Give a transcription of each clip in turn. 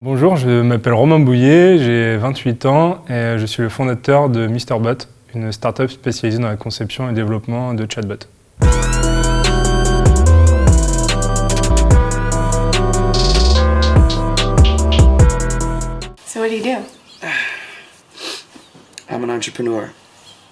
Bonjour, je m'appelle Romain Bouillet, j'ai 28 ans et je suis le fondateur de MrBot, une start-up spécialisée dans la conception et développement de chatbots. So what do you do? I'm an entrepreneur.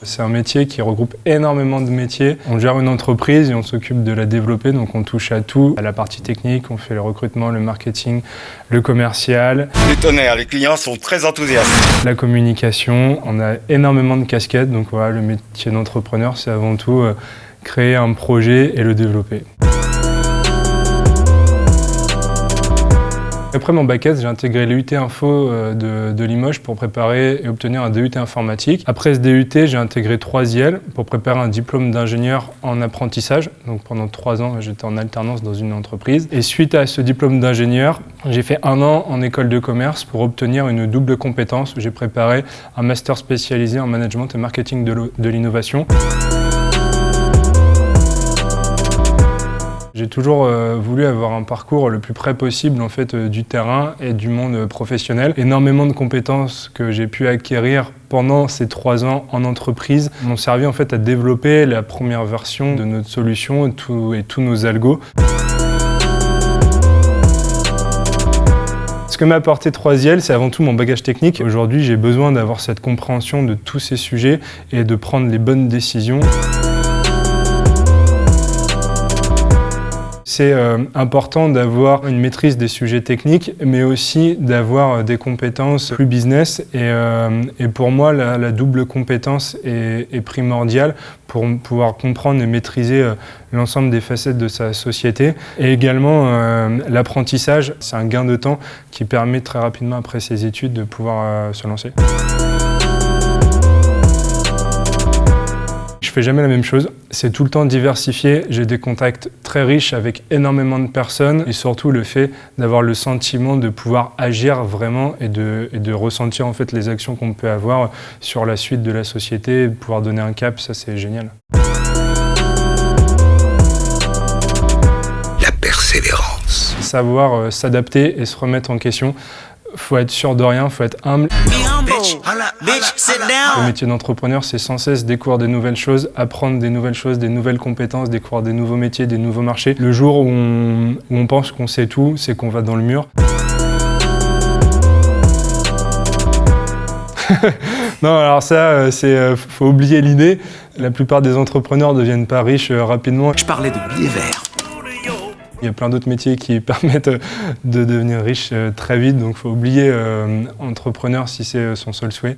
C'est un métier qui regroupe énormément de métiers. On gère une entreprise et on s'occupe de la développer, donc on touche à tout. À la partie technique, on fait le recrutement, le marketing, le commercial. Les tonnerres, les clients sont très enthousiastes. La communication, on a énormément de casquettes, donc voilà, le métier d'entrepreneur, c'est avant tout créer un projet et le développer. Après mon bac S, j'ai intégré l'UT Info de Limoges pour préparer et obtenir un DUT informatique. Après ce DUT, j'ai intégré 3IL pour préparer un diplôme d'ingénieur en apprentissage. Donc pendant 3 ans, j'étais en alternance dans une entreprise. Et suite à ce diplôme d'ingénieur, j'ai fait 1 an en école de commerce pour obtenir une double compétence. J'ai préparé un master spécialisé en management et marketing de l'innovation. J'ai toujours voulu avoir un parcours le plus près possible en fait, du terrain et du monde professionnel. Énormément de compétences que j'ai pu acquérir pendant ces 3 ans en entreprise m'ont servi en fait, à développer la première version de notre solution et tous nos algos. Ce que m'a apporté 3IL, c'est avant tout mon bagage technique. Aujourd'hui, j'ai besoin d'avoir cette compréhension de tous ces sujets et de prendre les bonnes décisions. C'est important d'avoir une maîtrise des sujets techniques, mais aussi d'avoir des compétences plus business. Et pour moi, la double compétence est primordiale pour pouvoir comprendre et maîtriser l'ensemble des facettes de sa société. Et également, l'apprentissage, c'est un gain de temps qui permet très rapidement après ses études de pouvoir se lancer. Je fais jamais la même chose, c'est tout le temps diversifié, j'ai des contacts très riches avec énormément de personnes et surtout le fait d'avoir le sentiment de pouvoir agir vraiment et de ressentir en fait les actions qu'on peut avoir sur la suite de la société, de pouvoir donner un cap, ça c'est génial. La persévérance. Savoir s'adapter et se remettre en question. Faut être sûr de rien, faut être humble. Le métier d'entrepreneur, c'est sans cesse découvrir des nouvelles choses, apprendre des nouvelles choses, des nouvelles compétences, découvrir des nouveaux métiers, des nouveaux marchés. Le jour où on pense qu'on sait tout, c'est qu'on va dans le mur. Non, alors ça, faut oublier l'idée. La plupart des entrepreneurs ne deviennent pas riches rapidement. Je parlais de billets verts. Il y a plein d'autres métiers qui permettent de devenir riche très vite, donc il faut oublier entrepreneur si c'est son seul souhait.